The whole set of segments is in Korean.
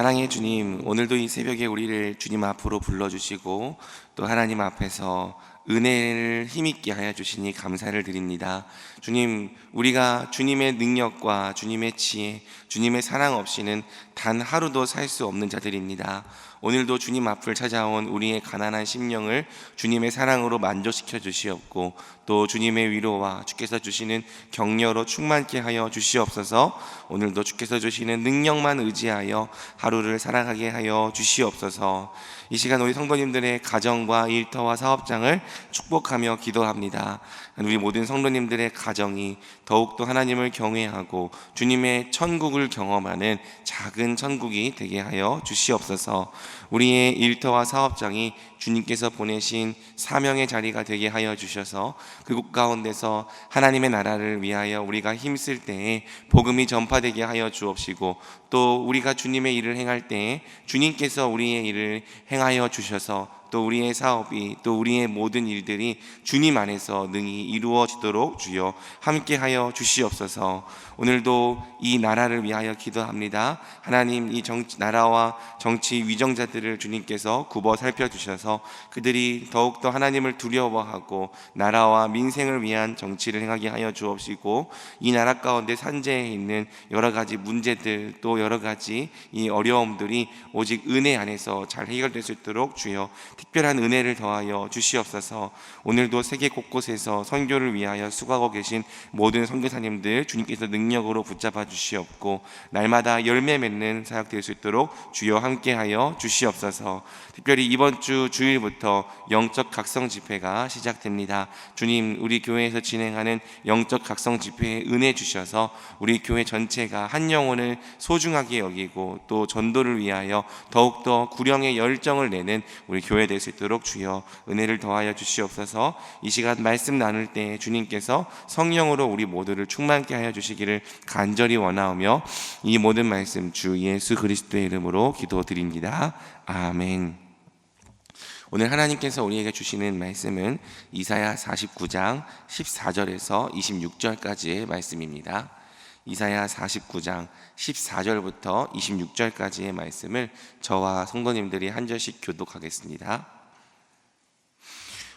사랑의 주님, 오늘도 이 새벽에 우리를 주님 앞으로 불러주시고 또 하나님 앞에서 은혜를 힘있게 하여 주시니 감사를 드립니다. 주님, 우리가 주님의 능력과 주님의 지혜, 주님의 사랑 없이는 단 하루도 살 수 없는 자들입니다. 오늘도 주님 앞을 찾아온 우리의 가난한 심령을 주님의 사랑으로 만족시켜 주시옵고 또 주님의 위로와 주께서 주시는 격려로 충만케 하여 주시옵소서. 오늘도 주께서 주시는 능력만 의지하여 하루를 살아가게 하여 주시옵소서. 이 시간 우리 성도님들의 가정과 일터와 사업장을 축복하며 기도합니다. 우리 모든 성도님들의 가정이 더욱더 하나님을 경외하고 주님의 천국을 경험하는 작은 천국이 되게 하여 주시옵소서. 우리의 일터와 사업장이 주님께서 보내신 사명의 자리가 되게 하여 주셔서 그곳 가운데서 하나님의 나라를 위하여 우리가 힘쓸 때에 복음이 전파되게 하여 주옵시고 또 우리가 주님의 일을 행할 때에 주님께서 우리의 일을 행하여 주셔서 또 우리의 사업이 또 우리의 모든 일들이 주님 안에서 능히 이루어지도록 주여 함께하여 주시옵소서. 오늘도 이 나라를 위하여 기도합니다. 하나님, 이 나라와 정치 위정자들을 주님께서 굽어 살펴주셔서 그들이 더욱더 하나님을 두려워하고 나라와 민생을 위한 정치를 행하게 하여 주옵시고 이 나라 가운데 산재해 있는 여러 가지 문제들 또 여러 가지 이 어려움들이 오직 은혜 안에서 잘 해결될 수 있도록 주여 특별한 은혜를 더하여 주시옵소서. 오늘도 세계 곳곳에서 선교를 위하여 수고하고 계신 모든 선교사님들 주님께서 능력으로 붙잡아 주시옵고 날마다 열매 맺는 사역 될 수 있도록 주여 함께하여 주시옵소서. 특별히 이번 주 주일부터 영적 각성 집회가 시작됩니다. 주님, 우리 교회에서 진행하는 영적 각성 집회에 은혜 주셔서 우리 교회 전체가 한 영혼을 소중하게 여기고 또 전도를 위하여 더욱더 구령의 열정을 내는 우리 교회 될 수 있도록 주여 은혜를 더하여 주시옵소서. 이 시간 말씀 나눌 때 주님께서 성령으로 우리 모두를 충만케 하여 주시기를 간절히 원하오며 이 모든 말씀 주 예수 그리스도의 이름으로 기도드립니다. 아멘. 오늘 하나님께서 우리에게 주시는 말씀은 이사야 49장 14절에서 26절까지의 말씀입니다. 이사야 49장 14절부터 26절까지의 말씀을 저와 성도님들이 한 절씩 교독하겠습니다.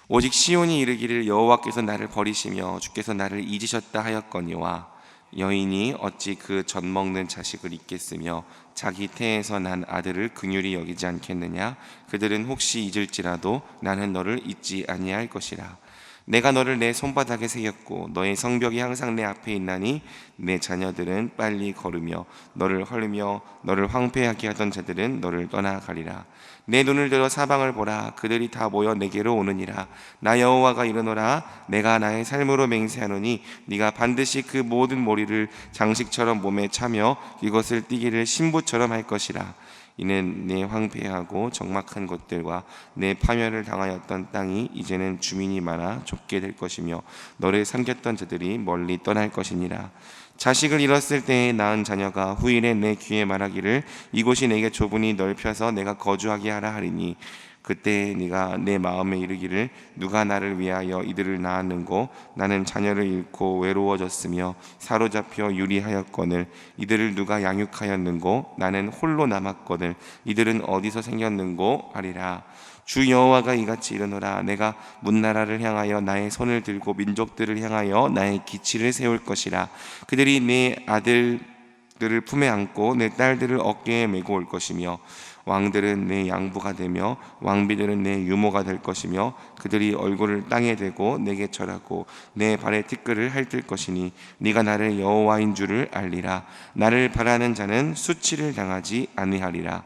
오직 시온이 이르기를 여호와께서 나를 버리시며 주께서 나를 잊으셨다 하였거니와 여인이 어찌 그 젖 먹는 자식을 잊겠으며 자기 태에서 난 아들을 긍휼히 여기지 않겠느냐. 그들은 혹시 잊을지라도 나는 너를 잊지 아니할 것이라. 내가 너를 내 손바닥에 새겼고 너의 성벽이 항상 내 앞에 있나니 내 자녀들은 빨리 걸으며 너를 헐며 너를 황폐하게 하던 자들은 너를 떠나가리라. 내 눈을 들어 사방을 보라. 그들이 다 모여 내게로 오느니라. 나 여호와가 이르노라. 내가 나의 삶으로 맹세하노니 네가 반드시 그 모든 모리를 장식처럼 몸에 차며 이것을 띠기를 신부처럼 할 것이라. 이는 내 황폐하고 적막한 곳들과 내 파멸을 당하였던 땅이 이제는 주민이 많아 좁게 될 것이며 너를 삼켰던 자들이 멀리 떠날 것이니라. 자식을 잃었을 때에 낳은 자녀가 후일에 내 귀에 말하기를 이곳이 내게 좁으니 넓혀서 내가 거주하게 하라 하리니 그때 네가 내 마음에 이르기를 누가 나를 위하여 이들을 낳았는고 나는 자녀를 잃고 외로워졌으며 사로잡혀 유리하였거늘 이들을 누가 양육하였는고 나는 홀로 남았거늘 이들은 어디서 생겼는고 하리라. 주 여호와가 이같이 이르노라. 내가 문나라를 향하여 나의 손을 들고 민족들을 향하여 나의 기치를 세울 것이라. 그들이 내 아들들을 품에 안고 내 딸들을 어깨에 메고 올 것이며 왕들은 내 양부가 되며 왕비들은 내 유모가 될 것이며 그들이 얼굴을 땅에 대고 내게 절하고 내 발에 티끌을 핥을 것이니 네가 나를 여호와인 줄을 알리라. 나를 바라는 자는 수치를 당하지 아니하리라.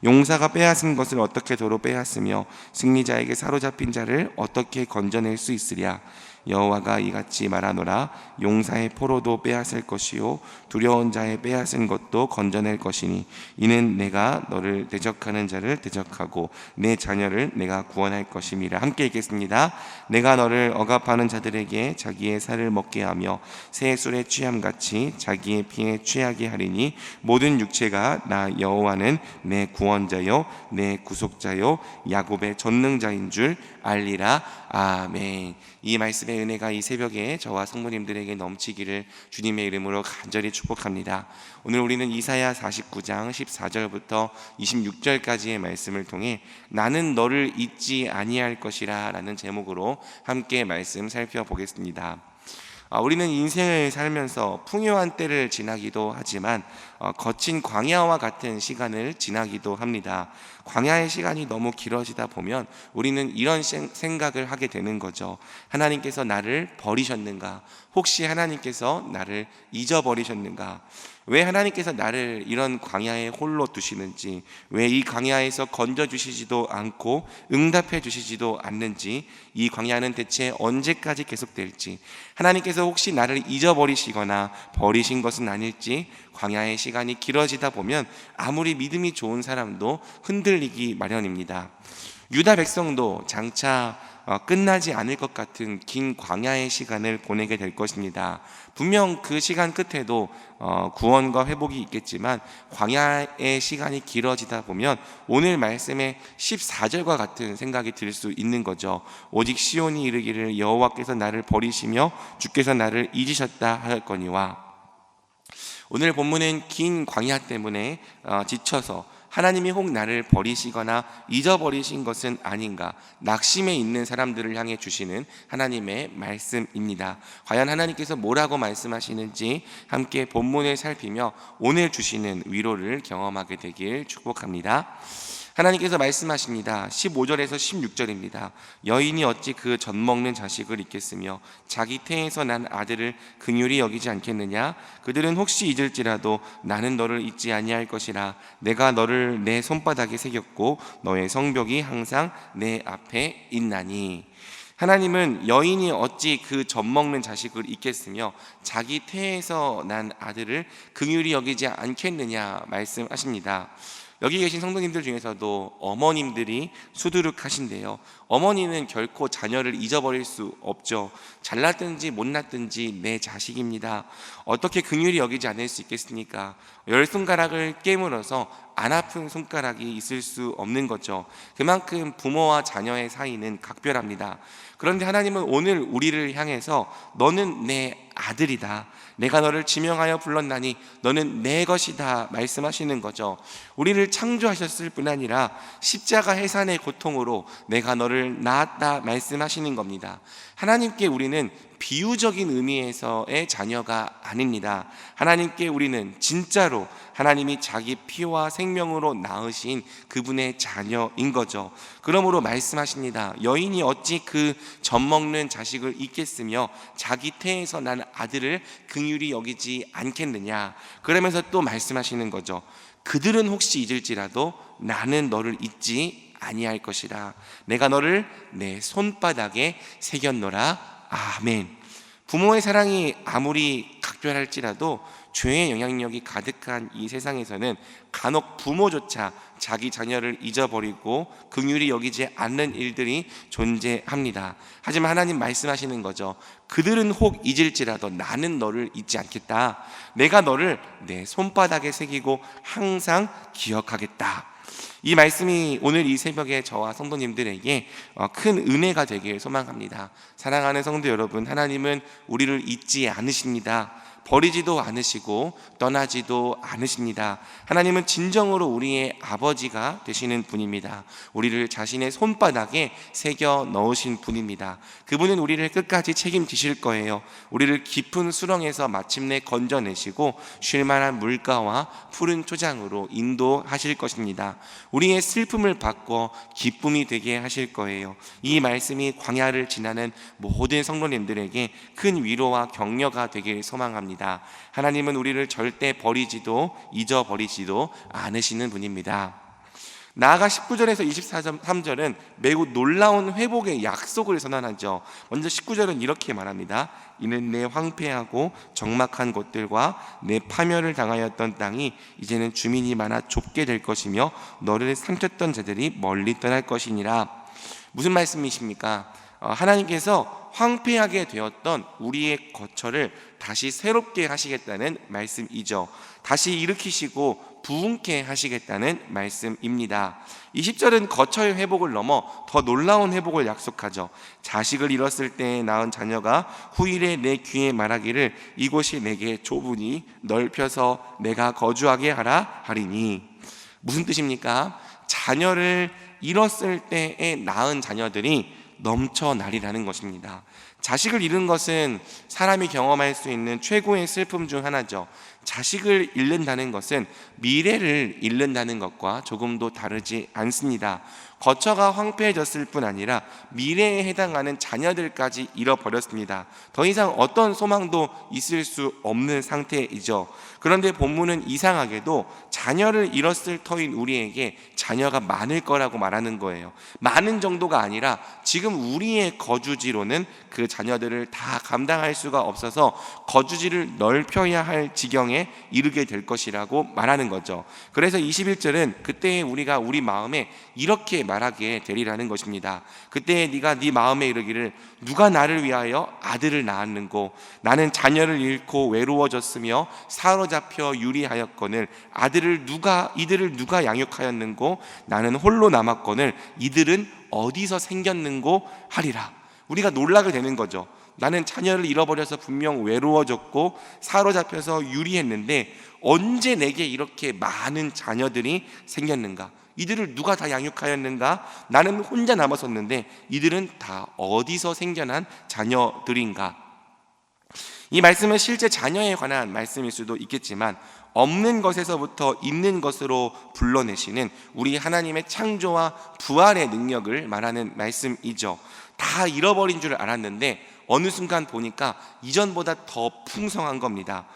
용사가 빼앗은 것을 어떻게 도로 빼앗으며 승리자에게 사로잡힌 자를 어떻게 건져낼 수 있으랴. 여호와가 이같이 말하노라. 용사의 포로도 빼앗을 것이요 두려운 자의 빼앗은 것도 건져낼 것이니 이는 내가 너를 대적하는 자를 대적하고 내 자녀를 내가 구원할 것임이라. 함께 읽겠습니다. 내가 너를 억압하는 자들에게 자기의 살을 먹게 하며 새 술에 취함같이 자기의 피에 취하게 하리니 모든 육체가 나 여호와는 내 구원자요 내 구속자요 야곱의 전능자인 줄 알리라. 아멘. 이 말씀에 말씀의 은혜가 이 새벽에 저와 성도님들에게 넘치기를 주님의 이름으로 간절히 축복합니다. 오늘 우리는 이사야 49장 14절부터 26절까지의 말씀을 통해 나는 너를 잊지 아니할 것이라 라는 제목으로 함께 말씀 살펴보겠습니다. 우리는 인생을 살면서 풍요한 때를 지나기도 하지만 거친 광야와 같은 시간을 지나기도 합니다. 광야의 시간이 너무 길어지다 보면 우리는 이런 생각을 하게 되는 거죠. 하나님께서 나를 버리셨는가? 혹시 하나님께서 나를 잊어버리셨는가? 왜 하나님께서 나를 이런 광야에 홀로 두시는지, 왜 이 광야에서 건져주시지도 않고 응답해 주시지도 않는지, 이 광야는 대체 언제까지 계속될지, 하나님께서 혹시 나를 잊어버리시거나 버리신 것은 아닐지, 광야의 시간이 길어지다 보면 아무리 믿음이 좋은 사람도 흔들리기 마련입니다. 유다 백성도 장차 끝나지 않을 것 같은 긴 광야의 시간을 보내게 될 것입니다. 분명 그 시간 끝에도 구원과 회복이 있겠지만 광야의 시간이 길어지다 보면 오늘 말씀의 14절과 같은 생각이 들 수 있는 거죠. 오직 시온이 이르기를 여호와께서 나를 버리시며 주께서 나를 잊으셨다 하였거니와. 오늘 본문은 긴 광야 때문에 지쳐서 하나님이 혹 나를 버리시거나 잊어버리신 것은 아닌가 낙심해 있는 사람들을 향해 주시는 하나님의 말씀입니다. 과연 하나님께서 뭐라고 말씀하시는지 함께 본문을 살피며 오늘 주시는 위로를 경험하게 되길 축복합니다. 하나님께서 말씀하십니다. 15절에서 16절입니다. 여인이 어찌 그 젖먹는 자식을 잊겠으며 자기 태에서 난 아들을 긍휼히 여기지 않겠느냐? 그들은 혹시 잊을지라도 나는 너를 잊지 아니할 것이라. 내가 너를 내 손바닥에 새겼고 너의 성벽이 항상 내 앞에 있나니. 하나님은 여인이 어찌 그 젖먹는 자식을 잊겠으며 자기 태에서 난 아들을 긍휼히 여기지 않겠느냐 말씀하십니다. 여기 계신 성도님들 중에서도 어머님들이 수두룩하신데요, 어머니는 결코 자녀를 잊어버릴 수 없죠. 잘났든지 못났든지 내 자식입니다. 어떻게 긍휼히 여기지 않을 수 있겠습니까? 10손가락을 깨물어서 안 아픈 손가락이 있을 수 없는 거죠. 그만큼 부모와 자녀의 사이는 각별합니다. 그런데 하나님은 오늘 우리를 향해서 너는 내 아들이다, 내가 너를 지명하여 불렀나니 너는 내 것이다 말씀하시는 거죠. 우리를 창조하셨을 뿐 아니라 십자가 해산의 고통으로 내가 너를 낳았다 말씀하시는 겁니다. 하나님께 우리는 비유적인 의미에서의 자녀가 아닙니다. 하나님께 우리는 진짜로 하나님이 자기 피와 생명으로 낳으신 그분의 자녀인 거죠. 그러므로 말씀하십니다. 여인이 어찌 그 젖먹는 자식을 잊겠으며 자기 태에서 난 아들을 긍휼히 여기지 않겠느냐. 그러면서 또 말씀하시는 거죠. 그들은 혹시 잊을지라도 나는 너를 잊지 아니할 것이라. 내가 너를 내 손바닥에 새겼노라. 아멘. 부모의 사랑이 아무리 각별할지라도 죄의 영향력이 가득한 이 세상에서는 간혹 부모조차 자기 자녀를 잊어버리고 긍휼히 여기지 않는 일들이 존재합니다. 하지만 하나님 말씀하시는 거죠. 그들은 혹 잊을지라도 나는 너를 잊지 않겠다. 내가 너를 내 손바닥에 새기고 항상 기억하겠다. 이 말씀이 오늘 이 새벽에 저와 성도님들에게 큰 은혜가 되길 소망합니다. 사랑하는 성도 여러분, 하나님은 우리를 잊지 않으십니다. 버리지도 않으시고 떠나지도 않으십니다. 하나님은 진정으로 우리의 아버지가 되시는 분입니다. 우리를 자신의 손바닥에 새겨 넣으신 분입니다. 그분은 우리를 끝까지 책임지실 거예요. 우리를 깊은 수렁에서 마침내 건져내시고 쉴만한 물가와 푸른 초장으로 인도하실 것입니다. 우리의 슬픔을 바꿔 기쁨이 되게 하실 거예요. 이 말씀이 광야를 지나는 모든 성도님들에게 큰 위로와 격려가 되길 소망합니다. 하나님은 우리를 절대 버리지도 잊어버리지도 않으시는 분입니다. 나아가 19절에서 23절은 매우 놀라운 회복의 약속을 선언하죠. 먼저 19절은 이렇게 말합니다. 이는 내 황폐하고 적막한 곳들과 내 파멸을 당하였던 땅이 이제는 주민이 많아 좁게 될 것이며 너를 삼켰던 자들이 멀리 떠날 것이니라. 무슨 말씀이십니까? 하나님께서 황폐하게 되었던 우리의 거처를 다시 새롭게 하시겠다는 말씀이죠. 다시 일으키시고 부흥케 하시겠다는 말씀입니다. 20절은 거처의 회복을 넘어 더 놀라운 회복을 약속하죠. 자식을 잃었을 때 낳은 자녀가 후일에 내 귀에 말하기를 이곳이 내게 좁으니 넓혀서 내가 거주하게 하라 하리니. 무슨 뜻입니까? 자녀를 잃었을 때에 낳은 자녀들이 넘쳐나리라는 것입니다. 자식을 잃은 것은 사람이 경험할 수 있는 최고의 슬픔 중 하나죠. 자식을 잃는다는 것은 미래를 잃는다는 것과 조금도 다르지 않습니다. 거처가 황폐해졌을 뿐 아니라 미래에 해당하는 자녀들까지 잃어버렸습니다. 더 이상 어떤 소망도 있을 수 없는 상태이죠. 그런데 본문은 이상하게도 자녀를 잃었을 터인 우리에게 자녀가 많을 거라고 말하는 거예요. 많은 정도가 아니라 지금 우리의 거주지로는 그 자녀들을 다 감당할 수가 없어서 거주지를 넓혀야 할 지경에 이르게 될 것이라고 말하는 거죠. 그래서 21절은 그때에 우리가 우리 마음에 이렇게 말하게 되리라는 것입니다. 그때에 네가 네 마음에 이르기를 누가 나를 위하여 아들을 낳았는고 나는 자녀를 잃고 외로워졌으며 사로잡혀 유리하였거늘 이들을 누가 양육하였는고 나는 홀로 남았거늘 이들은 어디서 생겼는고 하리라. 우리가 놀라게 되는 거죠. 나는 자녀를 잃어버려서 분명 외로워졌고 사로잡혀서 유리했는데 언제 내게 이렇게 많은 자녀들이 생겼는가? 이들을 누가 다 양육하였는가? 나는 혼자 남았었는데 이들은 다 어디서 생겨난 자녀들인가? 이 말씀은 실제 자녀에 관한 말씀일 수도 있겠지만 없는 것에서부터 있는 것으로 불러내시는 우리 하나님의 창조와 부활의 능력을 말하는 말씀이죠. 다 잃어버린 줄 알았는데 어느 순간 보니까 이전보다 더 풍성한 겁니다.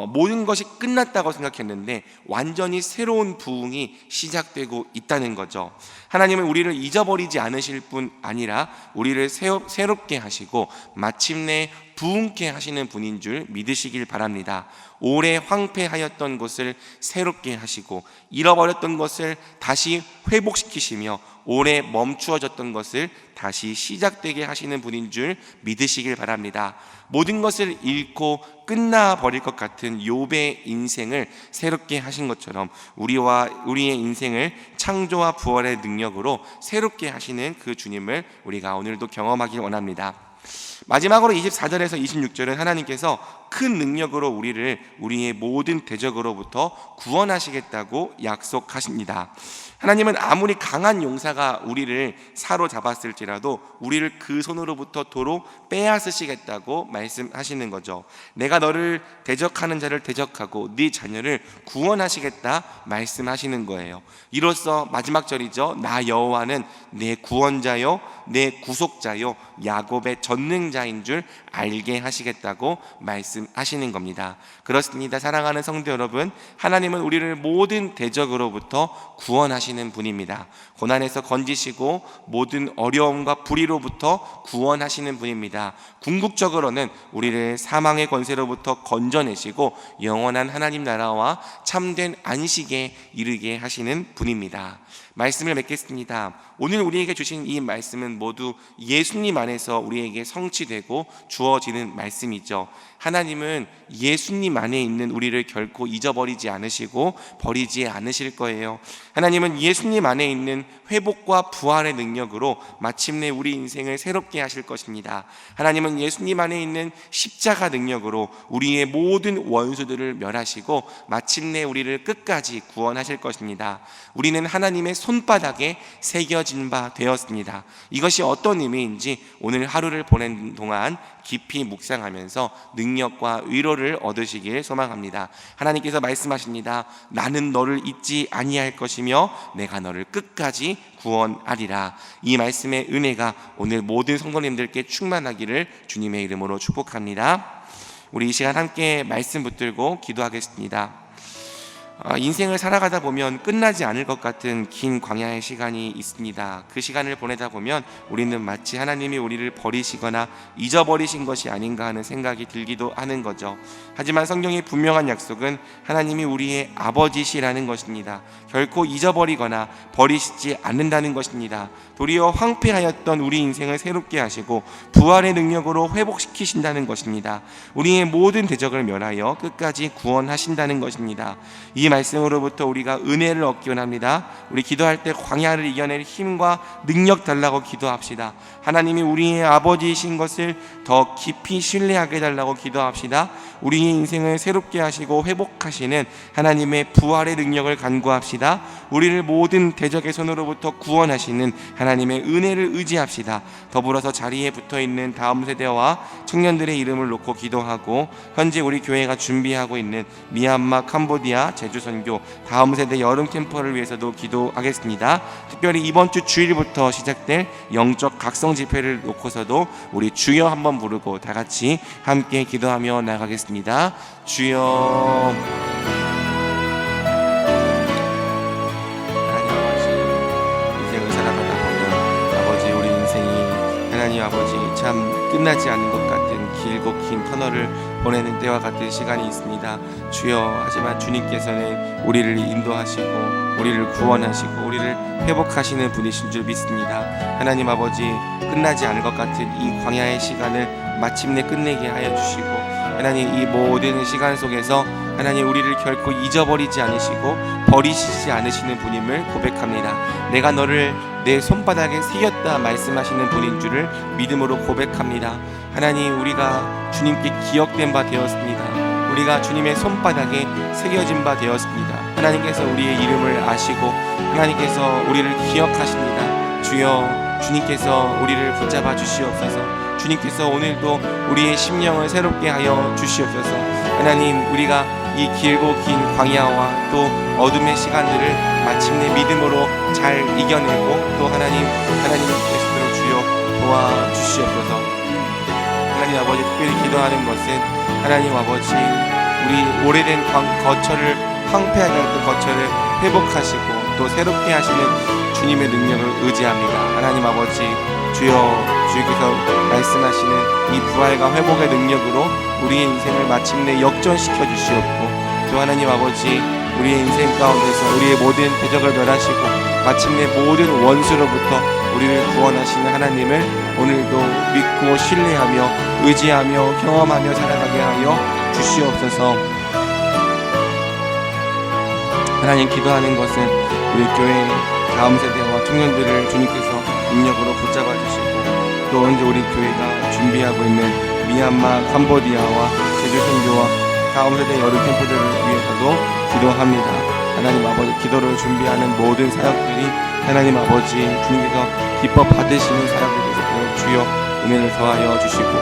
모든 것이 끝났다고 생각했는데 완전히 새로운 부흥이 시작되고 있다는 거죠. 하나님은 우리를 잊어버리지 않으실 뿐 아니라 우리를 새롭게 하시고 마침내 부흥케 하시는 분인 줄 믿으시길 바랍니다. 오래 황폐하였던 것을 새롭게 하시고 잃어버렸던 것을 다시 회복시키시며 오래 멈추어졌던 것을 다시 시작되게 하시는 분인 줄 믿으시길 바랍니다. 모든 것을 잃고 끝나버릴 것 같은 욥의 인생을 새롭게 하신 것처럼 우리의 인생을 창조와 부활의 능력으로 새롭게 하시는 그 주님을 우리가 오늘도 경험하길 원합니다. 마지막으로 24절에서 26절은 하나님께서 큰 능력으로 우리의 모든 대적으로부터 구원하시겠다고 약속하십니다. 하나님은 아무리 강한 용사가 우리를 사로잡았을지라도 우리를 그 손으로부터 도로 빼앗으시겠다고 말씀하시는 거죠. 내가 너를 대적하는 자를 대적하고 네 자녀를 구원하시겠다 말씀하시는 거예요. 이로써 마지막 절이죠. 나 여호와는 내 구원자요 내 구속자요 야곱의 전능자인 줄 알게 하시겠다고 말씀하시는 겁니다. 그렇습니다. 사랑하는 성도 여러분, 하나님은 우리를 모든 대적으로부터 구원하시는 분입니다. 고난에서 건지시고 모든 어려움과 불의로부터 구원하시는 분입니다. 궁극적으로는 우리를 사망의 권세로부터 건져내시고 영원한 하나님 나라와 참된 안식에 이르게 하시는 분입니다. 말씀을 맺겠습니다. 오늘 우리에게 주신 이 말씀은 모두 예수님 안에서 우리에게 성취되고 주어지는 말씀이죠. 하나님은 예수님 안에 있는 우리를 결코 잊어버리지 않으시고 버리지 않으실 거예요. 하나님은 예수님 안에 있는 회복과 부활의 능력으로 마침내 우리 인생을 새롭게 하실 것입니다. 하나님은 예수님 안에 있는 십자가 능력으로 우리의 모든 원수들을 멸하시고 마침내 우리를 끝까지 구원하실 것입니다. 우리는 하나님의 손바닥에 새겨진 바 되었습니다. 이것이 어떤 의미인지 오늘 하루를 보낸 동안 깊이 묵상하면서 능력과 위로를 얻으시길 소망합니다. 하나님께서 말씀하십니다. 나는 너를 잊지 아니할 것이며 내가 너를 끝까지 구원하리라. 이 말씀의 은혜가 오늘 모든 성도님들께 충만하기를 주님의 이름으로 축복합니다. 우리 이 시간 함께 말씀 붙들고 기도하겠습니다. 인생을 살아가다 보면 끝나지 않을 것 같은 긴 광야의 시간이 있습니다. 그 시간을 보내다 보면 우리는 마치 하나님이 우리를 버리시거나 잊어버리신 것이 아닌가 하는 생각이 들기도 하는 거죠. 하지만 성경의 분명한 약속은 하나님이 우리의 아버지시라는 것입니다. 결코 잊어버리거나 버리시지 않는다는 것입니다. 도리어 황폐하였던 우리 인생을 새롭게 하시고 부활의 능력으로 회복시키신다는 것입니다. 우리의 모든 대적을 멸하여 끝까지 구원하신다는 것입니다. 이 이 말씀으로부터 우리가 은혜를 얻기 원합니다. 우리 기도할 때 광야를 이겨낼 힘과 능력 달라고 기도합시다. 하나님이 우리의 아버지이신 것을 더 깊이 신뢰하게 달라고 기도합시다. 우리의 인생을 새롭게 하시고 회복하시는 하나님의 부활의 능력을 간구합시다. 우리를 모든 대적의 손으로부터 구원하시는 하나님의 은혜를 의지합시다. 더불어서 자리에 붙어있는 다음 세대와 청년들의 이름을 놓고 기도하고, 현재 우리 교회가 준비하고 있는 미얀마, 캄보디아, 제주선교 다음 세대 여름 캠프를 위해서도 기도하겠습니다. 특별히 이번 주 주일부터 시작될 영적 각성 집회를 놓고서도 우리 주여 한번 부르고 다 같이 함께 기도하며 나가겠습니다. 주여. 하나님 아버지, 인생을 살아가다 보면 아버지, 우리 인생이 하나님 아버지 참 끝나지 않는 것 같은 길고 긴 터널을 보내는 때와 같은 시간이 있습니다. 주여, 하지만 주님께서는 우리를 인도하시고 우리를 구원하시고 우리를 회복하시는 분이신 줄 믿습니다. 하나님 아버지, 끝나지 않을 것 같은 이 광야의 시간을 마침내 끝내게 하여 주시고, 하나님 이 모든 시간 속에서 하나님 우리를 결코 잊어버리지 않으시고 버리시지 않으시는 분임을 고백합니다. 내가 너를 내 손바닥에 새겼다 말씀하시는 분인 줄을 믿음으로 고백합니다. 하나님, 우리가 주님께 기억된 바 되었습니다. 우리가 주님의 손바닥에 새겨진 바 되었습니다. 하나님께서 우리의 이름을 아시고 하나님께서 우리를 기억하십니다. 주여, 주님께서 우리를 붙잡아 주시옵소서. 주님께서 오늘도 우리의 심령을 새롭게 하여 주시옵소서. 하나님, 우리가 이 길고 긴 광야와 또 어둠의 시간들을 마침내 믿음으로 잘 이겨내고 또 하나님께서 주여 도와주시옵소서. 하나님 아버지, 특별히 기도하는 것은 하나님 아버지, 우리 오래된 거처를 황폐하게 했던 거처를 회복하시고 또 새롭게 하시는 주님의 능력을 의지합니다. 하나님 아버지, 주께서 말씀하시는 이 부활과 회복의 능력으로 우리의 인생을 마침내 역전시켜 주시옵고, 또 하나님 아버지, 우리의 인생 가운데서 우리의 모든 대적을 멸하시고 마침내 모든 원수로부터 우리를 구원하시는 하나님을 오늘도 믿고 신뢰하며 의지하며 경험하며 살아가게 하여 주시옵소서. 하나님, 기도하는 것은 우리 교회 다음 세대와 청년들을 주님께서 능력으로 붙잡아 주시고, 또 언제 우리 교회가 준비하고 있는 미얀마, 캄보디아와 제주 선교와 다음 세대 여름 캠프들을 위해서도 기도합니다. 하나님 아버지, 기도를 준비하는 모든 사역들이 하나님 아버지 주님께서 기뻐 받으시는 사역들이 되도록 주여 은혜를 더하여 주시고,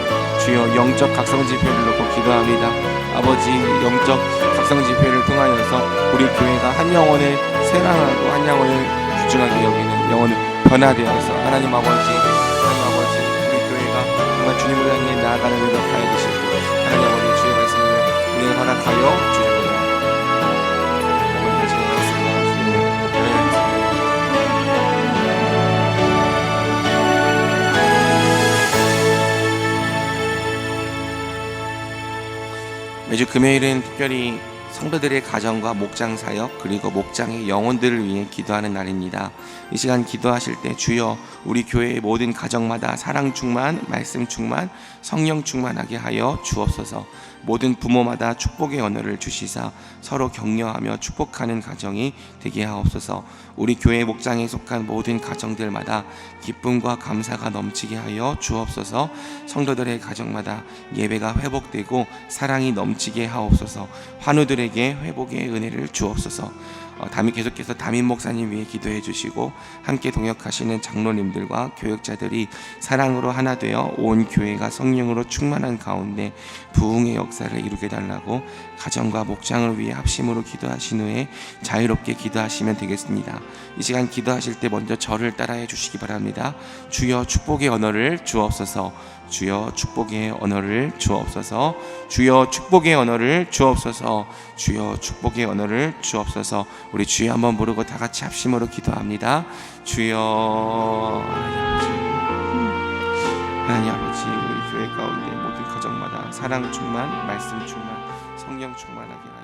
주여 영적 각성 집회를 놓고 기도합니다. 아버지, 영적 각성 집회를 통하여서 우리 교회가 한 영혼을 사랑하고 한 영혼을 귀중하게 여기는 영혼을 변화되어서 하나님 아버지, 우리 교회가 정말 주님을 향해 나아가는 은혜를 하여 주시고, 하나님 아버지 주의 말씀을 은혜를 허락하여 주시옵소서. 매주 금요일은 특별히 성도들의 가정과 목장 사역, 그리고 목장의 영혼들을 위해 기도하는 날입니다. 이 시간 기도하실 때 주여 우리 교회의 모든 가정마다 사랑 충만, 말씀 충만, 성령 충만하게 하여 주옵소서. 모든 부모마다 축복의 언어를 주시사 서로 격려하며 축복하는 가정이 되게 하옵소서. 우리 교회 목장에 속한 모든 가정들마다 기쁨과 감사가 넘치게 하여 주옵소서. 성도들의 가정마다 예배가 회복되고 사랑이 넘치게 하옵소서. 환우들에게 회복의 은혜를 주옵소서. 계속해서 담임 목사님 위해 기도해 주시고, 함께 동역하시는 장로님들과 교역자들이 사랑으로 하나 되어 온 교회가 성령으로 충만한 가운데 부흥의 역사를 이루게 달라고 가정과 목장을 위해 합심으로 기도하신 후에 자유롭게 기도하시면 되겠습니다. 이 시간 기도하실 때 먼저 저를 따라해 주시기 바랍니다. 주여 축복의 언어를 주옵소서. 주여 축복의 언어를 주옵소서. 주여 축복의 언어를 주옵소서. 주여 축복의 언어를 주옵소서. 우리 주여 한번 부르고 다 같이 합심으로 기도합니다. 주여. 하나님 아버지, 우리 교회 가운데 모든 가정마다 사랑 충만, 말씀 충만, 성령 충만하게 하여